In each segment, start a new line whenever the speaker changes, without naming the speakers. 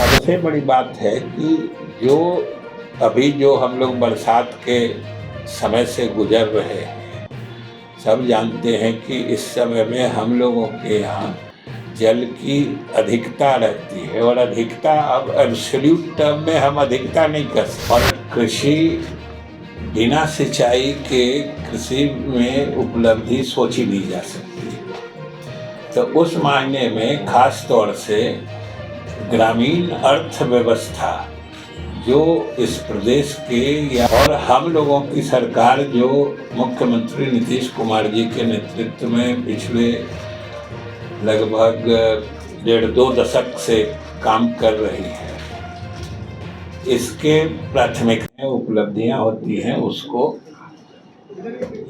सबसे बड़ी बात है कि जो अभी जो हम लोग बरसात के समय से गुजर रहे हैं, सब जानते हैं कि इस समय में हम लोगों के यहाँ जल की अधिकता रहती है और अधिकता अब एब्सोल्यूट टर्म में हम अधिकता नहीं कर सकते। और कृषि बिना सिंचाई के कृषि में उपलब्धि सोची नहीं जा सकती। तो उस मायने में खास तौर से ग्रामीण अर्थव्यवस्था जो इस प्रदेश के और हम लोगों की सरकार जो मुख्यमंत्री नीतीश कुमार जी के नेतृत्व में पिछले लगभग 1.5-2 दशक से काम कर रही है, इसके प्राथमिक उपलब्धियां होती हैं उसको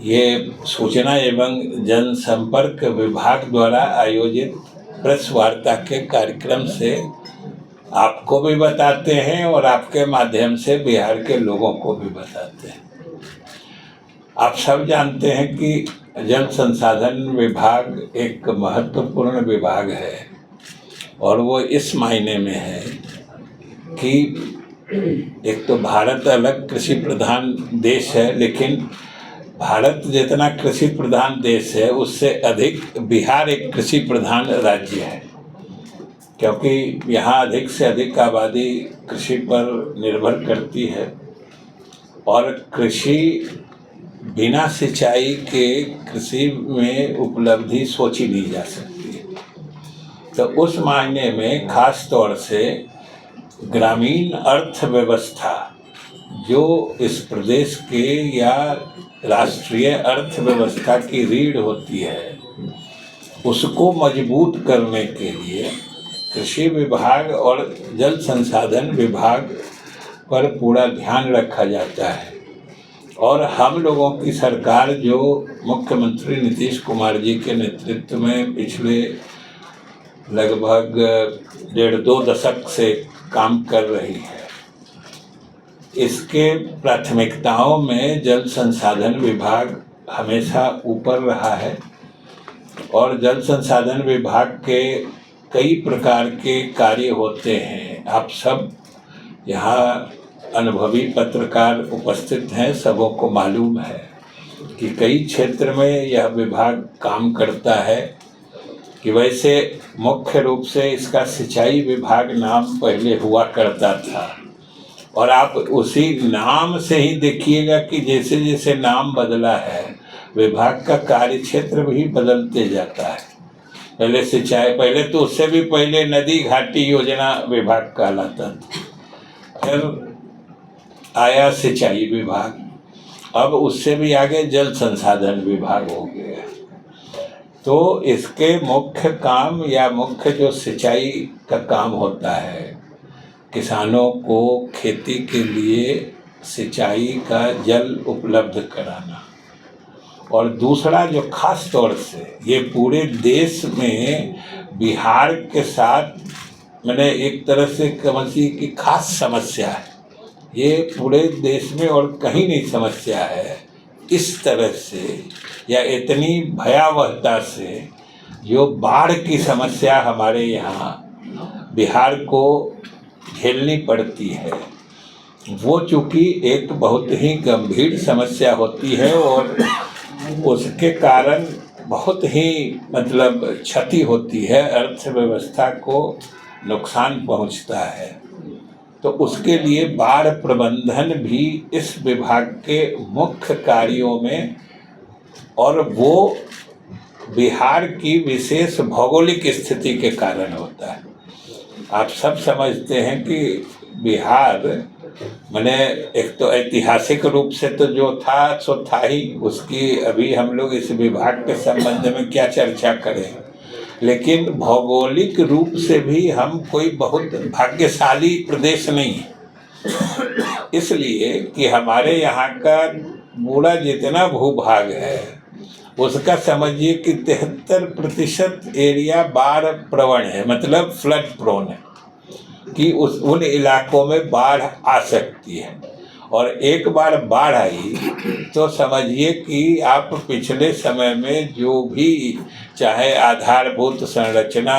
ये सूचना एवं जनसंपर्क विभाग द्वारा आयोजित प्रेस वार्ता के कार्यक्रम से आपको भी बताते हैं और आपके माध्यम से बिहार के लोगों को भी बताते हैं। आप सब जानते हैं कि जल संसाधन विभाग एक महत्वपूर्ण विभाग है और वो इस मायने में है कि एक तो भारत अलग कृषि प्रधान देश है, लेकिन भारत जितना कृषि प्रधान देश है उससे अधिक बिहार एक कृषि प्रधान राज्य है, क्योंकि यहाँ अधिक से अधिक आबादी कृषि पर निर्भर करती है और कृषि बिना सिंचाई के कृषि में उपलब्धि सोची नहीं जा सकती। तो उस मायने में खास तौर से ग्रामीण अर्थव्यवस्था जो इस प्रदेश के या राष्ट्रीय अर्थव्यवस्था की रीढ़ होती है, उसको मजबूत करने के लिए कृषि विभाग और जल संसाधन विभाग पर पूरा ध्यान रखा जाता है। और हम लोगों की सरकार जो मुख्यमंत्री नीतीश कुमार जी के नेतृत्व में पिछले लगभग 1.5-2 दशक से काम कर रही है, इसके प्राथमिकताओं में जल संसाधन विभाग हमेशा ऊपर रहा है और जल संसाधन विभाग के कई प्रकार के कार्य होते हैं। आप सब यहाँ अनुभवी पत्रकार उपस्थित हैं, सबों को मालूम है कि कई क्षेत्र में यह विभाग काम करता है कि वैसे मुख्य रूप से इसका सिंचाई विभाग नाम पहले हुआ करता था और आप उसी नाम से ही देखिएगा कि जैसे जैसे नाम बदला है विभाग का कार्य क्षेत्र भी बदलते जाता है। पहले सिंचाई, पहले तो उससे भी पहले नदी घाटी योजना विभाग कहलाता था, फिर आया सिंचाई विभाग, अब उससे भी आगे जल संसाधन विभाग हो गया। तो इसके मुख्य काम या मुख्य जो सिंचाई का काम होता है, किसानों को खेती के लिए सिंचाई का जल उपलब्ध कराना, और दूसरा जो खास तौर से ये पूरे देश में बिहार के साथ मैंने एक तरह से समझिए कि खास समस्या है, ये पूरे देश में और कहीं नहीं समस्या है इस तरह से या इतनी भयावहता से जो बाढ़ की समस्या हमारे यहाँ बिहार को झेलनी पड़ती है। वो चूँकि एक बहुत ही गंभीर समस्या होती है और उसके कारण बहुत ही मतलब क्षति होती है, अर्थव्यवस्था को नुकसान पहुंचता है। तो उसके लिए बाढ़ प्रबंधन भी इस विभाग के मुख्य कार्यों में, और वो बिहार की विशेष भौगोलिक स्थिति के कारण होता है। आप सब समझते हैं कि बिहार मैंने एक तो ऐतिहासिक रूप से तो जो था सो था ही, उसकी अभी हम लोग इस विभाग के संबंध में क्या चर्चा करें, लेकिन भौगोलिक रूप से भी हम कोई बहुत भाग्यशाली प्रदेश नहीं है, इसलिए कि हमारे यहाँ का पूरा जितना भूभाग है उसका समझिए कि 73% एरिया बाढ़ प्रवण है, मतलब फ्लड प्रोन है कि उन इलाकों में बाढ़ आ सकती है। और एक बार बाढ़ आई तो समझिए कि आप पिछले समय में जो भी चाहे आधारभूत संरचना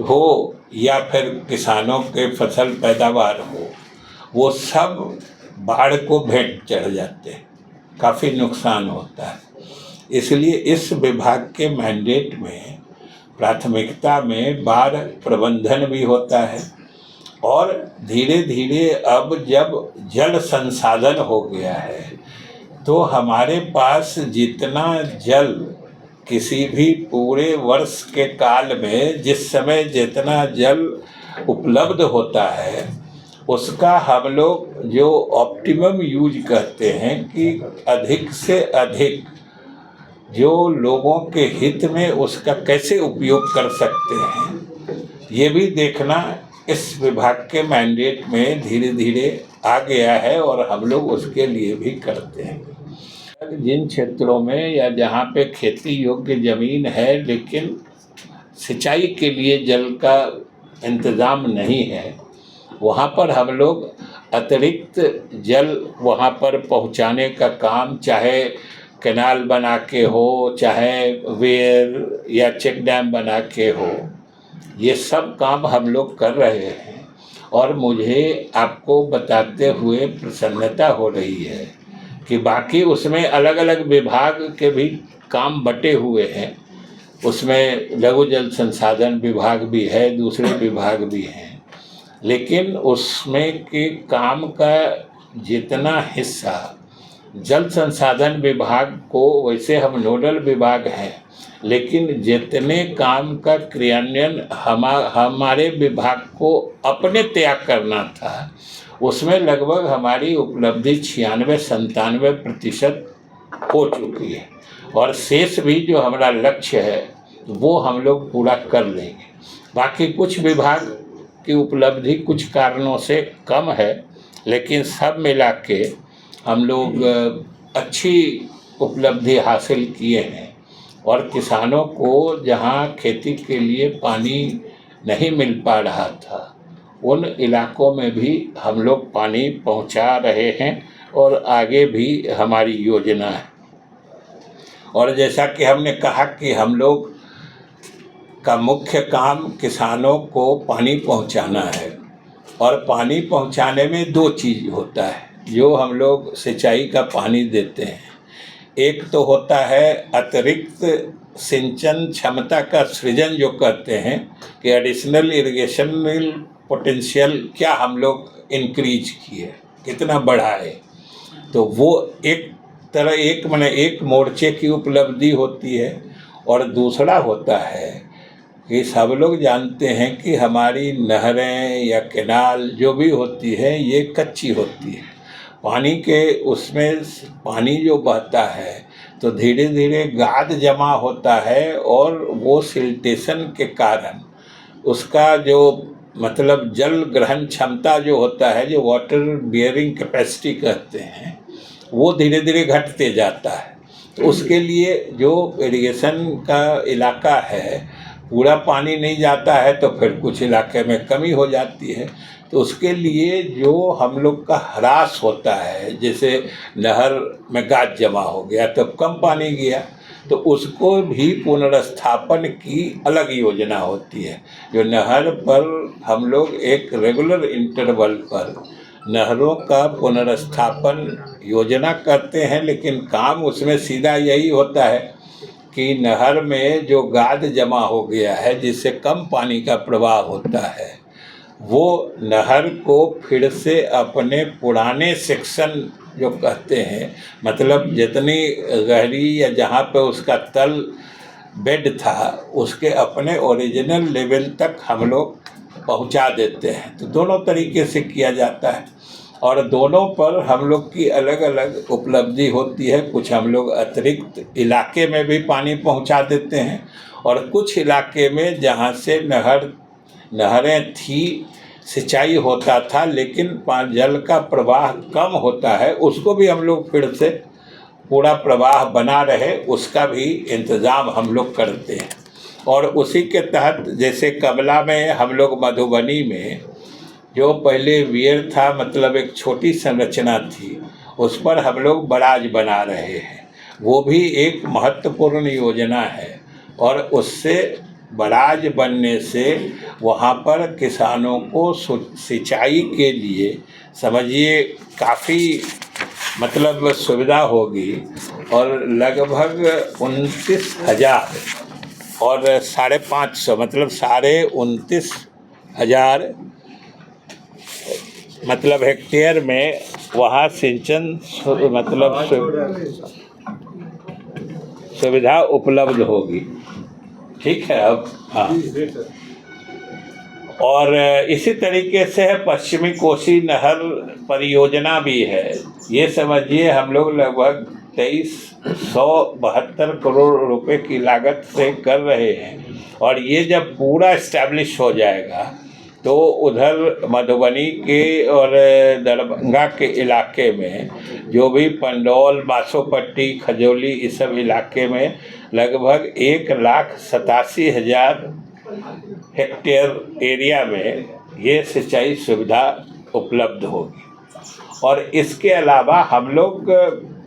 हो या फिर किसानों के फसल पैदावार हो, वो सब बाढ़ को भेंट चढ़ जाते हैं, काफ़ी नुकसान होता है। इसलिए इस विभाग के मैंडेट में प्राथमिकता में बाढ़ प्रबंधन भी होता है, और धीरे धीरे अब जब जल संसाधन हो गया है तो हमारे पास जितना जल किसी भी पूरे वर्ष के काल में जिस समय जितना जल उपलब्ध होता है उसका हम लोग जो ऑप्टिमम यूज कहते हैं कि अधिक से अधिक जो लोगों के हित में उसका कैसे उपयोग कर सकते हैं, ये भी देखना इस विभाग के मैंडेट में धीरे धीरे आ गया है और हम लोग उसके लिए भी करते हैं। जिन क्षेत्रों में या जहाँ पे खेती योग्य ज़मीन है लेकिन सिंचाई के लिए जल का इंतज़ाम नहीं है, वहाँ पर हम लोग अतिरिक्त जल वहाँ पर पहुँचाने का काम, चाहे कैनाल बना के हो, चाहे वेयर या चेक डैम बना के हो, ये सब काम हम लोग कर रहे हैं। और मुझे आपको बताते हुए प्रसन्नता हो रही है कि बाकी उसमें अलग अलग विभाग के भी काम बटे हुए हैं। उसमें लघु जल संसाधन विभाग भी है, दूसरे विभाग भी हैं, लेकिन उसमें के काम का जितना हिस्सा जल संसाधन विभाग को, वैसे हम नोडल विभाग हैं, लेकिन जितने काम का क्रियान्वयन हमारे विभाग को अपने त्याग करना था, उसमें लगभग हमारी उपलब्धि 96-97% हो चुकी है, और शेष भी जो हमारा लक्ष्य है वो हम लोग पूरा कर लेंगे। बाकी कुछ विभाग की उपलब्धि कुछ कारणों से कम है, लेकिन सब मिला के हम लोग अच्छी उपलब्धि हासिल किए हैं। और किसानों को जहाँ खेती के लिए पानी नहीं मिल पा रहा था, उन इलाकों में भी हम लोग पानी पहुँचा रहे हैं और आगे भी हमारी योजना है। और जैसा कि हमने कहा कि हम लोग का मुख्य काम किसानों को पानी पहुँचाना है, और पानी पहुँचाने में दो चीज़ होता है जो हम लोग सिंचाई का पानी देते हैं। एक तो होता है अतिरिक्त सिंचन क्षमता का सृजन, जो कहते हैं कि एडिशनल इरिगेशनल पोटेंशियल क्या हम लोग इंक्रीज किए, कितना बढ़ाए, तो वो एक मोर्चे की उपलब्धि होती है। और दूसरा होता है कि सब लोग जानते हैं कि हमारी नहरें या कैनाल जो भी होती है ये कच्ची होती है, पानी के उसमें पानी जो बहता है तो धीरे धीरे गाद जमा होता है, और वो सिल्टेशन के कारण उसका जो मतलब जल ग्रहण क्षमता जो होता है, जो वाटर बियरिंग कैपेसिटी कहते हैं, वो धीरे धीरे घटते जाता है। तो उसके लिए जो इरिगेशन का इलाका है, पूरा पानी नहीं जाता है तो फिर कुछ इलाके में कमी हो जाती है। तो उसके लिए जो हम लोग का ह्रास होता है, जैसे नहर में गाद जमा हो गया तो कम पानी गया, तो उसको भी पुनर्स्थापन की अलग योजना होती है, जो नहर पर हम लोग एक रेगुलर इंटरवल पर नहरों का पुनर्स्थापन योजना करते हैं। लेकिन काम उसमें सीधा यही होता है कि नहर में जो गाद जमा हो गया है, जिससे कम पानी का प्रवाह होता है, वो नहर को फिर से अपने पुराने सेक्शन जो कहते हैं, मतलब जितनी गहरी या जहाँ पे उसका तल बेड था, उसके अपने ओरिजिनल लेवल तक हम लोग पहुँचा देते हैं। तो दोनों तरीके से किया जाता है, और दोनों पर हम लोग की अलग अलग उपलब्धि होती है। कुछ हम लोग अतिरिक्त इलाके में भी पानी पहुंचा देते हैं, और कुछ इलाके में जहां से नहरें थी, सिंचाई होता था, लेकिन जल का प्रवाह कम होता है, उसको भी हम लोग फिर से पूरा प्रवाह बना रहे, उसका भी इंतज़ाम हम लोग करते हैं। और उसी के तहत जैसे कमला में हम लोग मधुबनी में जो पहले वियर था, मतलब एक छोटी संरचना थी, उस पर हम लोग बराज बना रहे हैं। वो भी एक महत्वपूर्ण योजना है, और उससे बराज बनने से वहाँ पर किसानों को सिंचाई के लिए समझिए काफ़ी मतलब सुविधा होगी। और लगभग 29,000 और 550 मतलब 29,000 मतलब हेक्टेयर में वहाँ सिंचन मतलब सुविधा उपलब्ध होगी। ठीक है। अब हाँ, और इसी तरीके से है पश्चिमी कोसी नहर परियोजना भी है। ये समझिए हम लोग लगभग 2372 करोड़ रुपए की लागत से कर रहे हैं। और ये जब पूरा इस्टेब्लिश हो जाएगा तो उधर मधुबनी के और दरभंगा के इलाके में जो भी पंडौल, बासोपट्टी, खजौली इस सब इलाके में लगभग 1,87,000 हेक्टेयर एरिया में ये सिंचाई सुविधा उपलब्ध होगी। और इसके अलावा हम लोग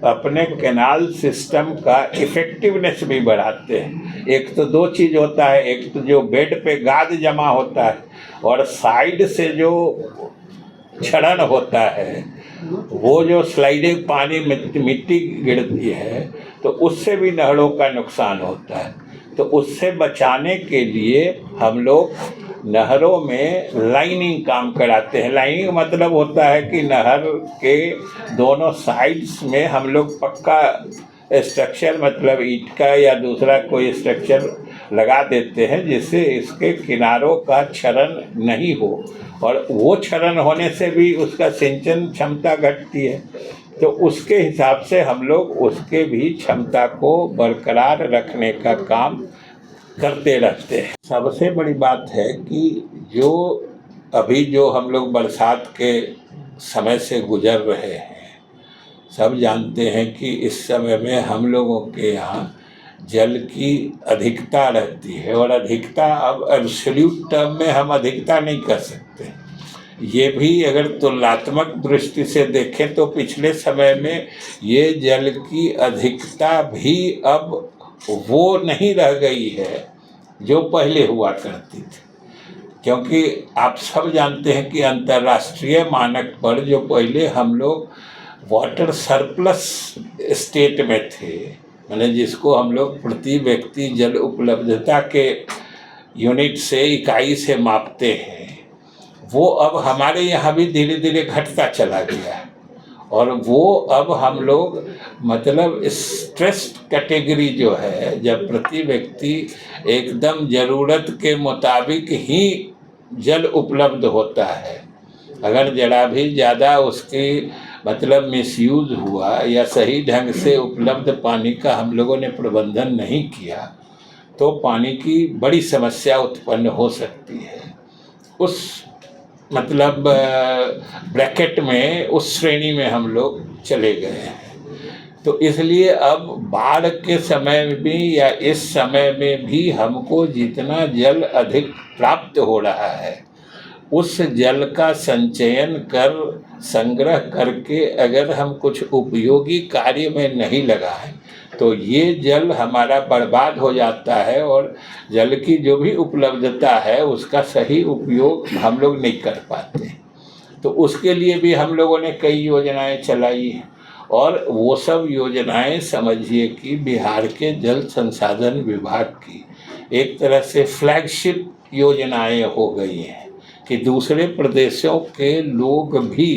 अपने कैनाल सिस्टम का इफ़ेक्टिवनेस भी बढ़ाते हैं। एक तो दो चीज़ होता है, एक तो जो बेड पे गाद जमा होता है और साइड से जो क्षरण होता है, वो जो स्लाइडिंग पानी मिट्टी गिरती है तो उससे भी नहरों का नुकसान होता है। तो उससे बचाने के लिए हम लोग नहरों में लाइनिंग काम कराते हैं। लाइनिंग मतलब होता है कि नहर के दोनों साइड्स में हम लोग पक्का स्ट्रक्चर मतलब ईंट का या दूसरा कोई स्ट्रक्चर लगा देते हैं जिससे इसके किनारों का क्षरण नहीं हो। और वो क्षरण होने से भी उसका सिंचन क्षमता घटती है। तो उसके हिसाब से हम लोग उसके भी क्षमता को बरकरार रखने का काम करते रहते हैं। सबसे बड़ी बात है कि जो अभी जो हम लोग बरसात के समय से गुजर रहे हैं, सब जानते हैं कि इस समय में हम लोगों के यहाँ जल की अधिकता रहती है। और अधिकता अब एब्सोल्यूट टर्म में हम अधिकता नहीं कर सकते। ये भी अगर तुलनात्मक दृष्टि से देखें तो पिछले समय में ये जल की अधिकता भी अब वो नहीं रह गई है जो पहले हुआ करती थी। क्योंकि आप सब जानते हैं कि अंतर्राष्ट्रीय मानक पर जो पहले हम लोग वाटर सरप्लस स्टेट में थे, माने जिसको हम लोग प्रति व्यक्ति जल उपलब्धता के यूनिट से इकाई से मापते हैं, वो अब हमारे यहाँ भी धीरे धीरे घटता चला गया है। और वो अब हम लोग मतलब स्ट्रेस्ड कैटेगरी जो है, जब प्रति व्यक्ति एकदम ज़रूरत के मुताबिक ही जल उपलब्ध होता है, अगर ज़रा भी ज़्यादा उसकी मतलब मिसयूज़ हुआ या सही ढंग से उपलब्ध पानी का हम लोगों ने प्रबंधन नहीं किया तो पानी की बड़ी समस्या उत्पन्न हो सकती है। उस मतलब ब्रैकेट में, उस श्रेणी में हम लोग चले गए हैं। तो इसलिए अब बाढ़ के समय में भी या इस समय में भी हमको जितना जल अधिक प्राप्त हो रहा है, उस जल का संचयन कर संग्रह करके अगर हम कुछ उपयोगी कार्य में नहीं लगाएं तो ये जल हमारा बर्बाद हो जाता है। और जल की जो भी उपलब्धता है उसका सही उपयोग हम लोग नहीं कर पाते। तो उसके लिए भी हम लोगों ने कई योजनाएं चलाई हैं। और वो सब योजनाएं समझिए कि बिहार के जल संसाधन विभाग की एक तरह से फ्लैगशिप योजनाएं हो गई हैं कि दूसरे प्रदेशों के लोग भी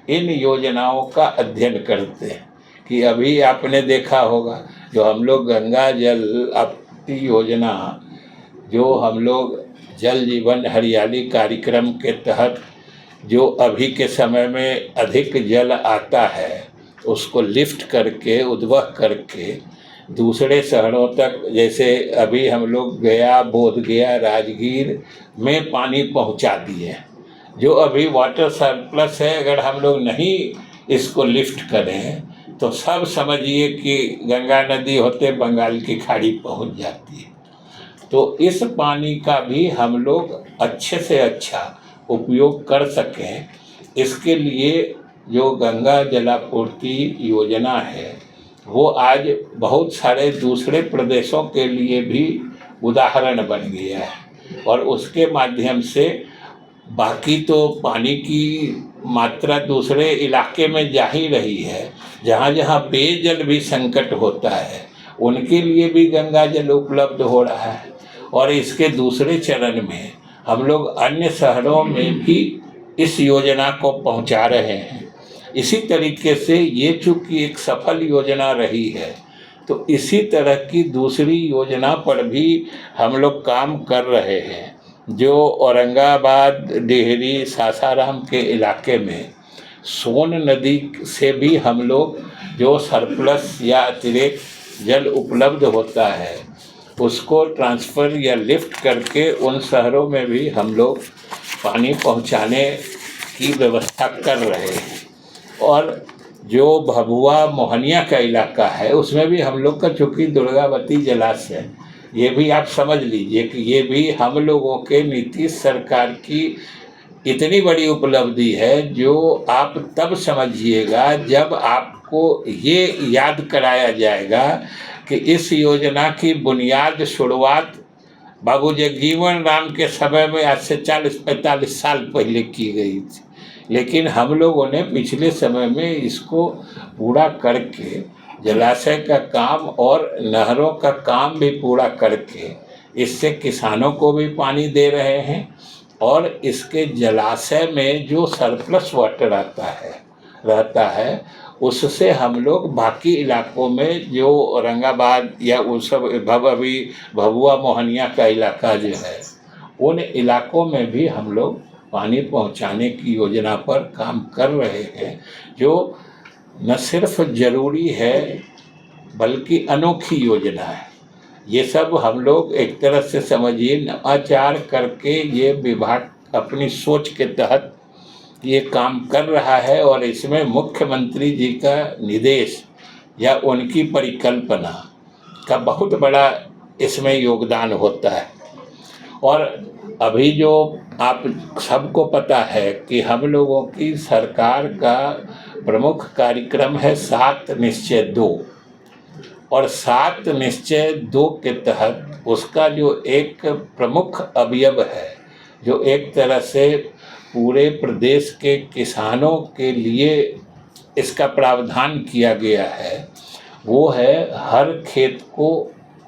इन योजनाओं का अध्ययन करते हैं। कि अभी आपने देखा होगा जो हम लोग गंगा जल आपूर्ति योजना, जो हम लोग जल जीवन हरियाली कार्यक्रम के तहत जो अभी के समय में अधिक जल आता है उसको लिफ्ट करके उद्वह करके दूसरे शहरों तक, जैसे अभी हम लोग गया, बोधगया, राजगीर में पानी पहुंचा दिए। जो अभी वाटर सरप्लस है, अगर हम लोग नहीं इसको लिफ्ट करें तो सब समझिए कि गंगा नदी होते बंगाल की खाड़ी पहुंच जाती है। तो इस पानी का भी हम लोग अच्छे से अच्छा उपयोग कर सकें, इसके लिए जो गंगा जलापूर्ति योजना है वो आज बहुत सारे दूसरे प्रदेशों के लिए भी उदाहरण बन गया है और उसके माध्यम से बाकी तो पानी की मात्रा दूसरे इलाके में जा ही रही है। जहाँ जहाँ पेयजल भी संकट होता है उनके लिए भी गंगा जल उपलब्ध हो रहा है और इसके दूसरे चरण में हम लोग अन्य शहरों में भी इस योजना को पहुंचा रहे हैं। इसी तरीके से ये चूँकि एक सफल योजना रही है तो इसी तरह की दूसरी योजना पर भी हम लोग काम कर रहे हैं, जो औरंगाबाद, डेहरी, सासाराम के इलाके में सोन नदी से भी हम लोग जो सरप्लस या अतिरिक्त जल उपलब्ध होता है उसको ट्रांसफ़र या लिफ्ट करके उन शहरों में भी हम लोग पानी पहुंचाने की व्यवस्था कर रहे हैं। और जो भभुआ मोहनिया का इलाका है उसमें भी हम लोग का चूँकि दुर्गावती जलाशय, ये भी आप समझ लीजिए कि ये भी हम लोगों के नीतीश सरकार की इतनी बड़ी उपलब्धि है जो आप तब समझिएगा जब आपको ये याद कराया जाएगा कि इस योजना की बुनियाद शुरुआत बाबू जगजीवन राम के समय में आज से 40-45 साल पहले की गई थी, लेकिन हम लोगों ने पिछले समय में इसको पूरा करके जलाशय का काम और नहरों का काम भी पूरा करके इससे किसानों को भी पानी दे रहे हैं और इसके जलाशय में जो सरप्लस वाटर रहता है उससे हम लोग बाकी इलाकों में जो औरंगाबाद या उस सब अभी भभुआ मोहनिया का इलाका जो है उन इलाकों में भी हम लोग पानी पहुंचाने की योजना पर काम कर रहे हैं, जो न सिर्फ ज़रूरी है बल्कि अनोखी योजना है। ये सब हम लोग एक तरह से समझिए नवाचार करके ये विभाग अपनी सोच के तहत ये काम कर रहा है और इसमें मुख्यमंत्री जी का निर्देश या उनकी परिकल्पना का बहुत बड़ा इसमें योगदान होता है। और अभी जो आप सबको पता है कि हम लोगों की सरकार का प्रमुख कार्यक्रम है 7 निश्चय 2 और 7 निश्चय 2 के तहत उसका जो एक प्रमुख अवयव है जो एक तरह से पूरे प्रदेश के किसानों के लिए इसका प्रावधान किया गया है, वो है हर खेत को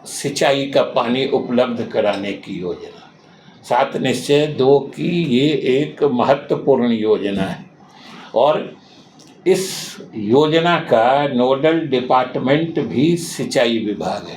सिंचाई का पानी उपलब्ध कराने की योजना। 7 निश्चय 2 की ये एक महत्वपूर्ण योजना है और इस योजना का नोडल डिपार्टमेंट भी सिंचाई विभाग है।